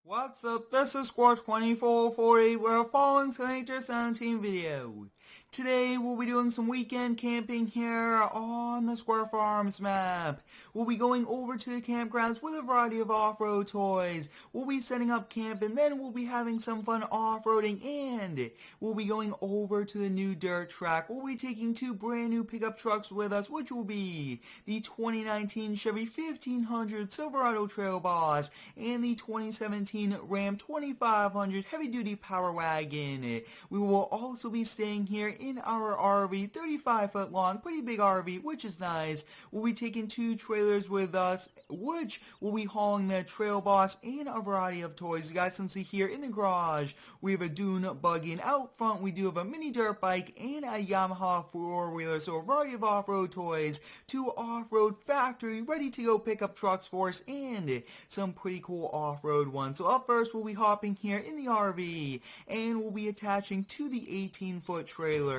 What's up, this is Squad 2440, we're following Selector 17 video. Today we'll be doing some weekend camping here on the Square Farms map. We'll be going over to the campgrounds with a variety of off-road toys. We'll be setting up camp and then we'll be having some fun off-roading, and we'll be going over to the new dirt track. We'll be taking two brand new pickup trucks with us, which will be the 2019 Chevy 1500 Silverado Trail Boss and the 2017 Ram 2500 Heavy Duty Power Wagon. We will also be staying here in our RV, 35-foot long, pretty big RV, which is nice. We'll be taking two trailers with us, which will be hauling the Trail Boss and a variety of toys. You guys can see here in the garage, we have a dune buggy, and out front we do have a mini dirt bike and a Yamaha four-wheeler, so a variety of off-road toys, two off-road factory ready-to-go pickup trucks for us, and some pretty cool off-road ones. So up first, we'll be hopping here in the RV, and we'll be attaching to the 18-foot trailer.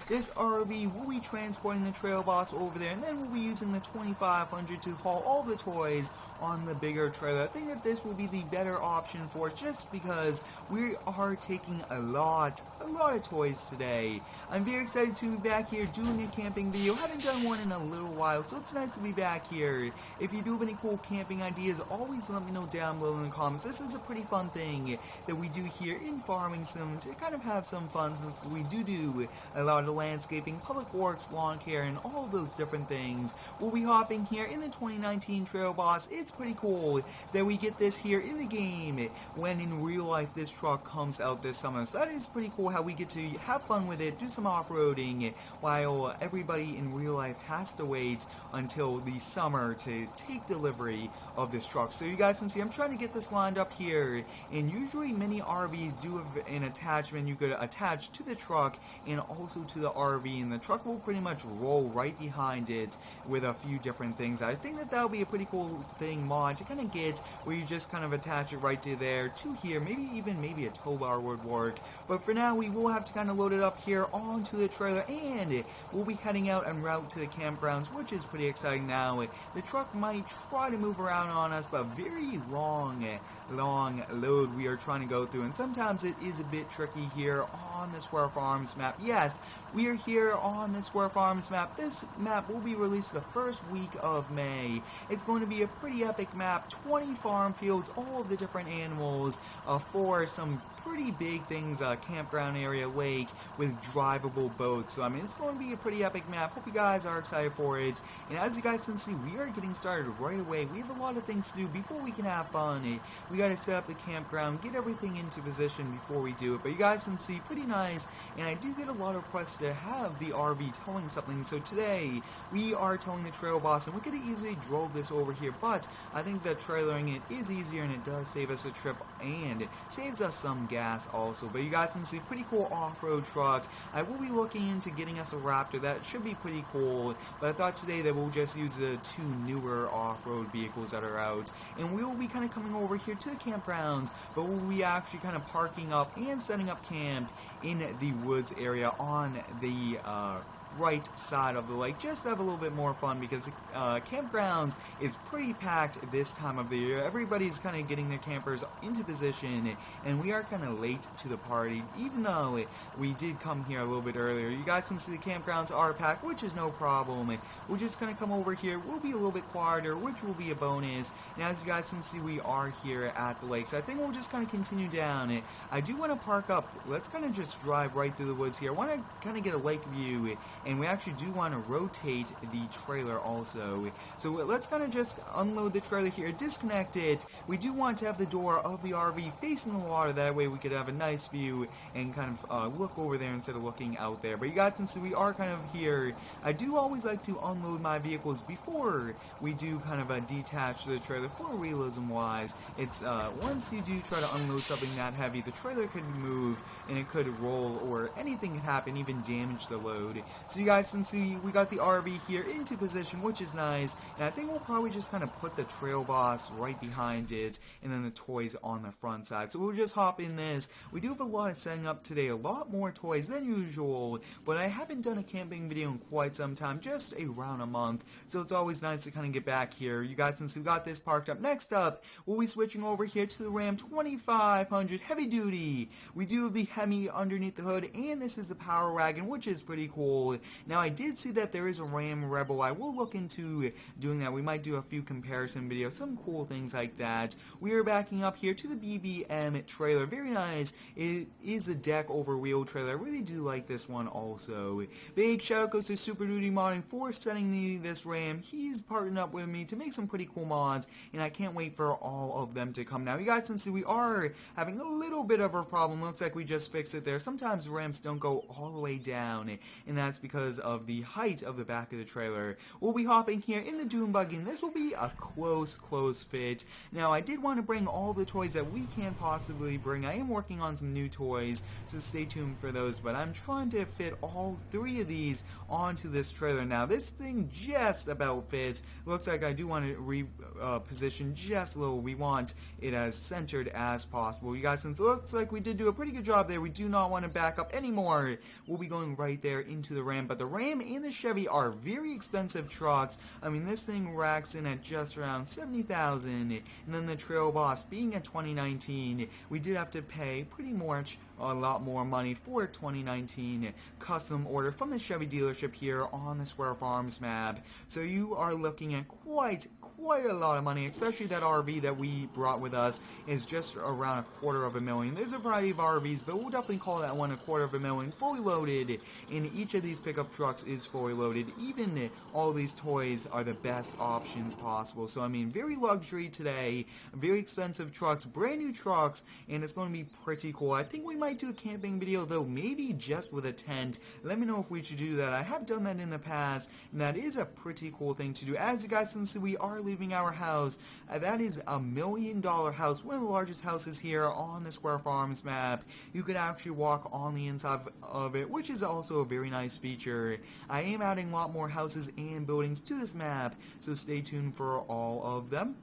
This RV will be transporting the Trail Boss over there, and then we'll be using the 2500 to haul all the toys on the bigger trailer. I think that this will be the better option for us, just because we are taking a lot of toys today. I'm very excited to be back here doing a camping video. Haven't done one in a little while, so it's nice to be back here. If you do have any cool camping ideas, always let me know down below in the comments. This is a pretty fun thing that we do here in Farming Sim to kind of have some fun, since we do a lot of landscaping, public works, lawn care, and all of those different things. We'll be hopping here in the 2019 Trail Boss. It's pretty cool that we get this here in the game when in real life this truck comes out this summer. So that is pretty cool how we get to have fun with it, do some off-roading, while everybody in real life has to wait until the summer to take delivery of this truck. So you guys can see I'm trying to get this lined up here, and usually many RVs do have an attachment you could attach to the truck and also to the RV, and the truck will pretty much roll right behind it with a few different things. I think that that'll be a pretty cool thing mod to kind of get, where you just kind of attach it right to there, to here, maybe a tow bar would work. But for now, we will have to kind of load it up here onto the trailer, and we'll be heading out en route to the campgrounds, which is pretty exciting now. The truck might try to move around on us, but very long load we are trying to go through, and sometimes it is a bit tricky here on the Square Farms map. Yes, we are here on the Square Farms map. This map will be released the first week of May. It's going to be a pretty epic map, 20 farm fields, all of the different animals, for some pretty big things, campground area, lake, with drivable boats. So I mean, it's going to be a pretty epic map. Hope you guys are excited for it. And as you guys can see, we are getting started right away. We have a lot of things to do before we can have fun. We got to set up the campground, get everything into position before we do it. But you guys can see, pretty nice, and I do get a lot of requests to have the RV towing something. So today, we are towing the Trail Boss, and we could have easily drove this over here, but I think that trailering it is easier, and it does save us a trip, and it saves us some gas also. But you guys can see, pretty cool off-road truck. I will be looking into getting us a Raptor. That should be pretty cool, but I thought today that we'll just use the two newer off-road vehicles that are out, and we will be kind of coming over here to the campgrounds, but we'll be actually kind of parking up and setting up camp in the woods area on the right side of the lake, just to have a little bit more fun, because campgrounds is pretty packed this time of the year. Everybody's kind of getting their campers into position, and we are kind of late to the party, even though we did come here a little bit earlier. You guys can see the campgrounds are packed, which is no problem. We're just going to come over here. We'll be a little bit quieter, which will be a bonus. And as you guys can see, we are here at the lake, so I think we'll just kind of continue down. I do want to park up. Let's kind of just drive right through the woods here. I want to kind of get a lake view, and we actually do want to rotate the trailer also. So let's kind of just unload the trailer here, disconnect it. We do want to have the door of the RV facing the water, that way we could have a nice view and kind of look over there instead of looking out there. But you guys can see we are kind of here. I do always like to unload my vehicles before we do kind of detach the trailer for realism wise. It's once you do try to unload something that heavy, the trailer could move and it could roll, or anything could happen, even damage the load. So you guys can see we got the RV here into position, which is nice, and I think we'll probably just kind of put the trail boss right behind it, and then the toys on the front side. So we'll just hop in this. We do have a lot of setting up today, a lot more toys than usual, but I haven't done a camping video in quite some time, just around a month, so it's always nice to kind of get back here. You guys can see we got this parked up. Next up, we'll be switching over here to the Ram 2500 Heavy Duty. We do have the Hemi underneath the hood, and this is the Power Wagon, which is pretty cool. Now, I did see that there is a Ram Rebel. I will look into doing that. We might do a few comparison videos, some cool things like that. We are backing up here to the BBM trailer. Very nice. It is a deck over wheel trailer. I really do like this one also. Big shout out goes to Super Duty Modding for setting this Ram. He's partnered up with me to make some pretty cool mods, and I can't wait for all of them to come. Now, you guys can see we are having a little bit of a problem. Looks like we just fixed it there. Sometimes Rams don't go all the way down, and that's because of the height of the back of the trailer. We'll be hopping here in the Dune Buggy, and this will be a close fit. Now, I did want to bring all the toys that we can possibly bring. I am working on some new toys, so stay tuned for those, but I'm trying to fit all 3 of these onto this trailer. Now, this thing just about fits. Looks like I do want to reposition just a little. We want it as centered as possible. You guys, since it looks like we did do a pretty good job there, we do not want to back up anymore. We'll be going right there into the Ram, but the Ram and the Chevy are very expensive trucks. I mean, this thing racks in at just around $70,000, and then the Trail Boss being at 2019, we did have to pay pretty much a lot more money for 2019 custom order from the Chevy dealership here on the Square Farms map. So you are looking at quite a lot of money, especially that RV that we brought with us is just around $250,000. There's a variety of RVs, but we'll definitely call that one $250,000 fully loaded, and each of these pickup trucks is fully loaded. Even all these toys are the best options possible. So I mean, very luxury today, very expensive trucks, brand new trucks, and it's going to be pretty cool. I think we might do a camping video though, maybe just with a tent. Let me know if we should do that. I have done that in the past, and that is a pretty cool thing to do. As you guys can see, we are leaving our house. That is a $1 million house, one of the largest houses here on the Square Farms map. You could actually walk on the inside of it, which is also a very nice feature. I am adding a lot more houses and buildings to this map, so stay tuned for all of them.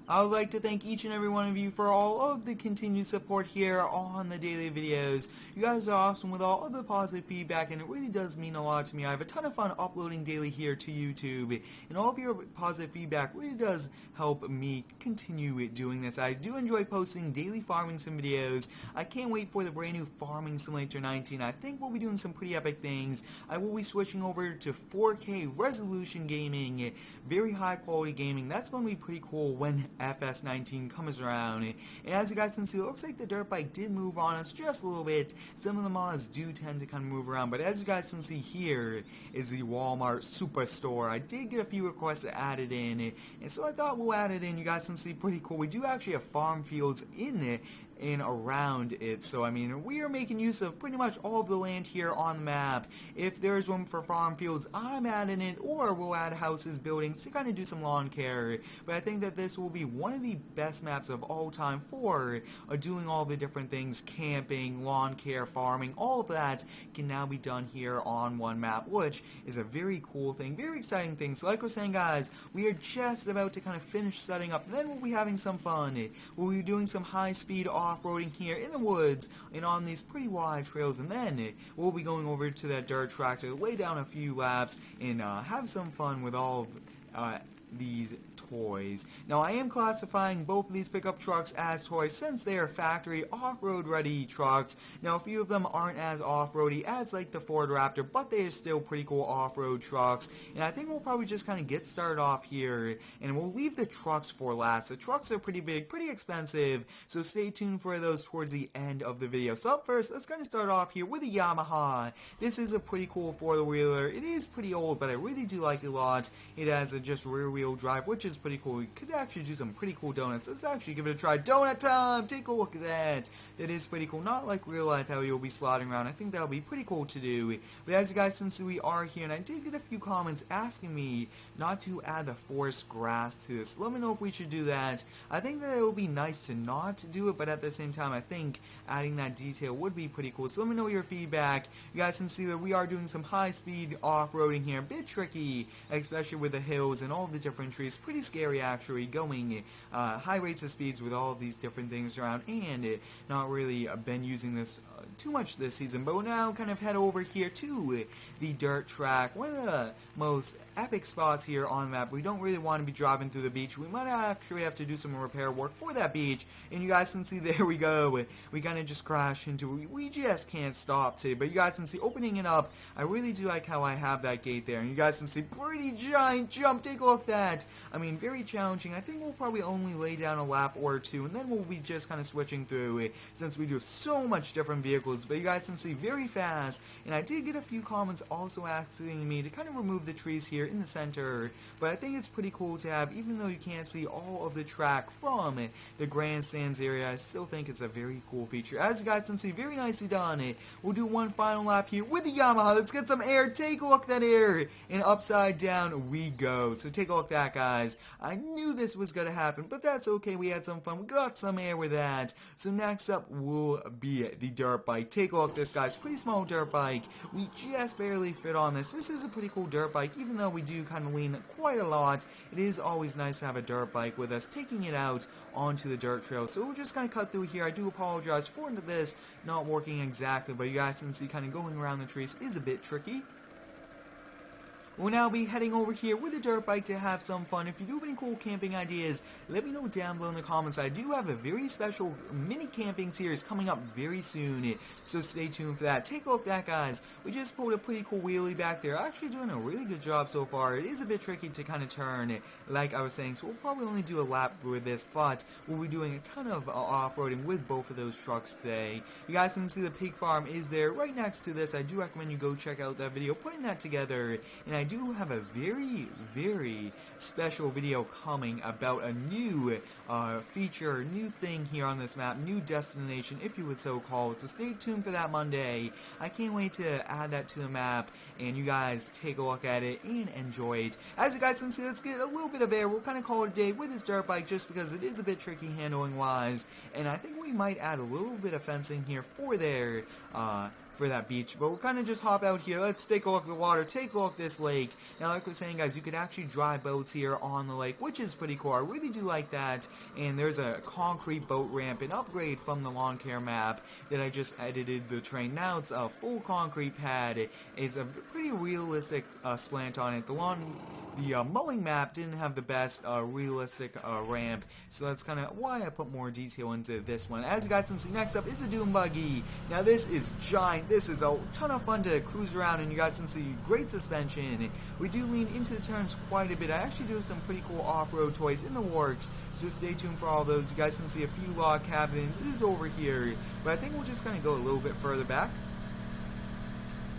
I would like to thank each and every one of you for all of the continued support here on the daily videos. You guys are awesome with all of the positive feedback, and it really does mean a lot to me. I have a ton of fun uploading daily here to YouTube, and all of your positive feedback really does help me continue doing this. I do enjoy posting daily farming sim videos. I can't wait for the brand new Farming Simulator 19. I think we'll be doing some pretty epic things. I will be switching over to 4K resolution gaming, very high quality gaming. That's going to be pretty cool when FS19 comes around. And as you guys can see, it looks like the dirt bike did move on us just a little bit. Some of the mods do tend to kind of move around, but as you guys can see, here is the Walmart Superstore. I did get a few requests to add it in, and so I thought we'll add it in. You guys can see, pretty cool. We do actually have farm fields in it and around it, so I mean, we are making use of pretty much all of the land here on the map. If there's room for farm fields, I'm adding it, or we'll add houses, buildings to kind of do some lawn care. But I think that this will be one of the best maps of all time for doing all the different things: camping, lawn care, farming. All of that can now be done here on one map, which is a very cool thing, very exciting thing. So like I was saying, guys, we are just about to kind of finish setting up, and then we'll be having some fun. We'll be doing some high-speed off-roading here in the woods and on these pretty wide trails, and then we'll be going over to that dirt track to lay down a few laps and have some fun with all of these toys. Now, I am classifying both of these pickup trucks as toys since they are factory off-road ready trucks. Now, a few of them aren't as off-roady as like the Ford Raptor, but they are still pretty cool off-road trucks. And I think we'll probably just kind of get started off here, and we'll leave the trucks for last. The trucks are pretty big, pretty expensive, so stay tuned for those towards the end of the video. So up first, let's kind of start off here with a Yamaha. This is a pretty cool four-wheeler. It is pretty old, but I really do like it a lot. It has a just rear-wheel drive, which is pretty cool. We could actually do some pretty cool donuts. Let's actually give it a try. Donut time! Take a look at that. That is pretty cool. Not like real life how you'll be sliding around. I think that'll be pretty cool to do. But as you guys, since we are here, and I did get a few comments asking me not to add the forest grass to this. Let me know if we should do that. I think that it would be nice to not do it, but at the same time, I think adding that detail would be pretty cool. So let me know your feedback. You guys can see that we are doing some high-speed off-roading here. A bit tricky, especially with the hills and all the different trees. Pretty scary, actually, going high rates of speeds with all of these different things around, and not really been using this too much this season. But we'll now kind of head over here to the dirt track, one of the most epic spots here on the map. We don't really want to be driving through the beach. We might actually have to do some repair work for that beach, and you guys can see there we go. We kind of just crashed into it. We just can't stop today, but you guys can see opening it up. I really do like how I have that gate there, and you guys can see pretty giant jump. Take a look at that. I mean, very challenging. I think we'll probably only lay down a lap or two, and then we'll be just kind of switching through it since we do so much different vehicles. But you guys can see very fast, and I did get a few comments also asking me to kind of remove the trees here in the center, but I think it's pretty cool to have, even though you can't see all of the track from the grandstands area. I still think it's a very cool feature. As you guys can see, very nicely done. We'll do one final lap here with the Yamaha. Let's get some air. Take a look at that air, and upside down we go. So take a look at that, guys. I knew this was gonna happen, but that's okay. We had some fun. We got some air with that. So next up will be the dirt bike. Take a look at this, guys. Pretty small dirt bike. We just barely fit on this. This is a pretty cool dirt bike, even though we do kind of lean quite a lot. It is always nice to have a dirt bike with us, taking it out onto the dirt trail. So we're just going to cut through here. I do apologize for this not working exactly, but you guys can see kind of going around the trees is a bit tricky. We'll now be heading over here with a dirt bike to have some fun. If you do have any cool camping ideas, let me know down below in the comments. I do have a very special mini camping series coming up very soon, so stay tuned for that. Take a look at that, guys. We just pulled a pretty cool wheelie back there. Actually doing a really good job so far. It is a bit tricky to kind of turn, like I was saying, so we'll probably only do a lap with this, but we'll be doing a ton of off-roading with both of those trucks today. You guys can see the pig farm is there right next to this. I do recommend you go check out that video, putting that together, and I do have a very, very special video coming about a new feature, new thing here on this map, new destination, if you would so call it. So stay tuned for that Monday. I can't wait to add that to the map, and you guys take a look at it and enjoy it. As you guys can see, let's get a little bit of air. We'll kind of call it a day with this dirt bike just because it is a bit tricky handling wise, and I think we might add a little bit of fencing here for there, for that beach, but we'll kind of just hop out here. Let's take a look at the water, take a look at this lake. Now, like I was saying, guys, you could actually drive boats here on the lake, which is pretty cool. I really do like that, and there's a concrete boat ramp, an upgrade from the lawn care map that I just edited the terrain. Now it's a full concrete pad. It's a pretty realistic slant on it. The mowing map didn't have the best realistic ramp, so that's kind of why I put more detail into this one. As you guys can see, next up is the Doom Buggy. Now this is giant. This is a ton of fun to cruise around, and you guys can see great suspension. We do lean into the turns quite a bit. I actually do have some pretty cool off-road toys in the works, so stay tuned for all those. You guys can see a few log cabins. It is over here, but I think we'll just kind of go a little bit further back.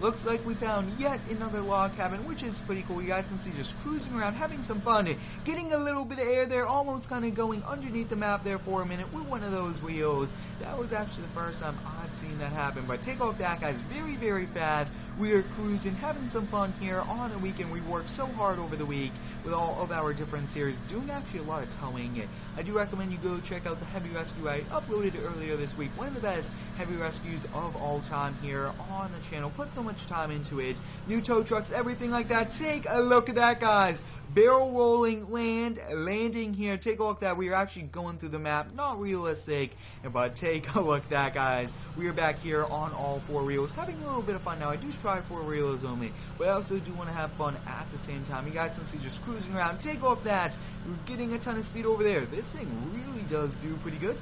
Looks like we found yet another log cabin, which is pretty cool. You guys can see just cruising around, having some fun, getting a little bit of air there, almost kind of going underneath the map there for a minute with one of those wheels. That was actually the first time I've seen that happen, but take a look at that, guys. Very, very fast. We are cruising, having some fun here on a weekend. We worked so hard over the week with all of our different series, doing actually a lot of towing. I do recommend you go check out the Heavy Rescue I uploaded earlier this week. One of the best heavy rescues of all time here on the channel. Put so much time into it. New tow trucks, everything like that. Take a look at that, guys. Barrel rolling landing here. Take a look at that. We are actually going through the map. Not realistic, but take a look at that, guys. We are back here on all four wheels, having a little bit of fun now. I do strive for wheels only, but I also do want to have fun at the same time. You guys can see just cruising around. Take a look at that. We're getting a ton of speed over there. This thing really does do pretty good.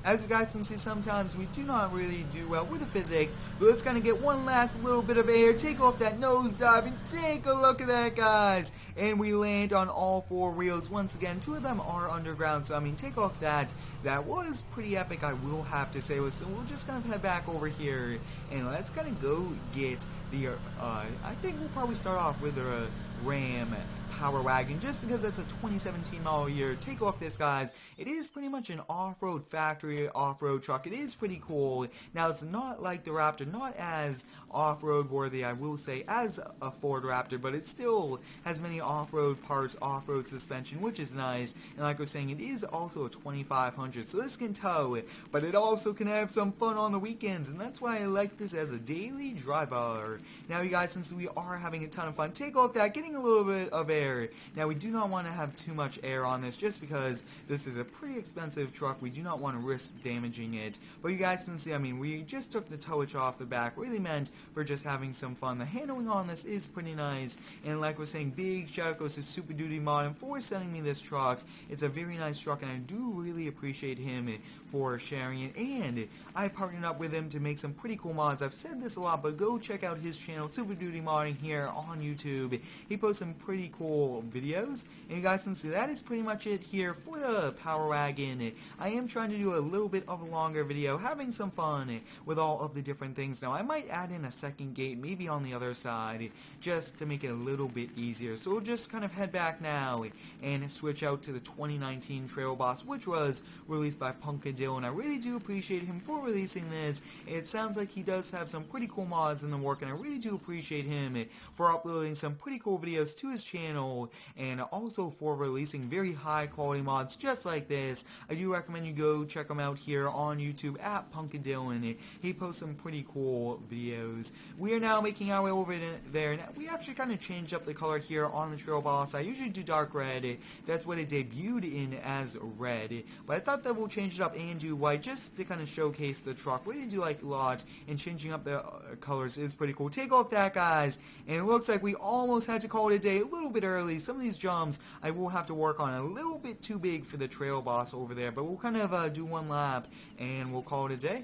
As you guys can see, sometimes we do not really do well with the physics, but let's kind of get one last little bit of air, take off that nosedive, and take a look at that, guys. And we land on all four wheels once again. Two of them are underground, so I mean, take off that. That was pretty epic, I will have to say. So we'll just kind of head back over here, and let's kind of go get the, I think we'll probably start off with the Ram Power Wagon just because that's a 2017 model year. Take a look at this, guys. It is pretty much an off-road factory off-road truck. It is pretty cool. Now, it's not like the Raptor, not as off-road worthy, I will say, as a Ford Raptor, but it still has many off-road parts, off-road suspension, which is nice. And like I was saying, it is also a 2500, so this can tow, but it also can have some fun on the weekends, and that's why I like this as a daily driver. Now, you guys, since we are having a ton of fun, take a look at that, getting a little bit of air. Now, we do not want to have too much air on this, just because this is a pretty expensive truck. We do not want to risk damaging it. But you guys can see, I mean, we just took the towage off the back, really meant for just having some fun. The handling on this is pretty nice, and like I was saying, big shout out goes to Super Duty Mod for sending me this truck. It's a very nice truck, and I do really appreciate him for sharing it, and I partnered up with him to make some pretty cool mods. I've said this a lot, but go check out his channel, Super Duty Modding, here on YouTube. He posts some pretty cool videos, and you guys can see that is pretty much it here for the Power Wagon. I am trying to do a little bit of a longer video, having some fun with all of the different things. Now, I might add in a second gate, maybe on the other side, just to make it a little bit easier. So we'll just kind of head back now and switch out to the 2019 Trail Boss, which was released by Punkadillo, and I really do appreciate him for releasing this. It sounds like he does have some pretty cool mods in the work, and I really do appreciate him for uploading some pretty cool videos to his channel, and also for releasing very high quality mods just like this. I do recommend you go check him out here on YouTube at Punkadillo, and he posts some pretty cool videos. We are now making our way over there. Now, we actually kind of changed up the color here on the Trail Boss. I usually do dark red. That's what it debuted in as red, but I thought that we'll change it up and do white just to kind of showcase the truck. Really do like a lot, and changing up the colors is pretty cool. Take off that, guys, and it looks like we almost had to call it a day a little bit early. Some of these jumps I will have to work on, a little bit too big for the Trail Boss over there, but we'll kind of do one lap and we'll call it a day.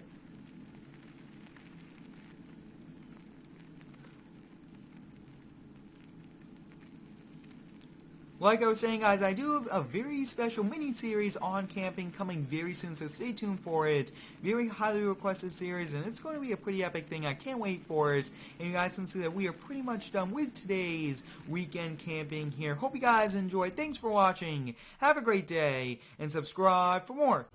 Like I was saying, guys, I do have a very special mini-series on camping coming very soon, so stay tuned for it. Very highly requested series, and it's going to be a pretty epic thing. I can't wait for it. And you guys can see that we are pretty much done with today's weekend camping here. Hope you guys enjoyed. Thanks for watching. Have a great day, and subscribe for more.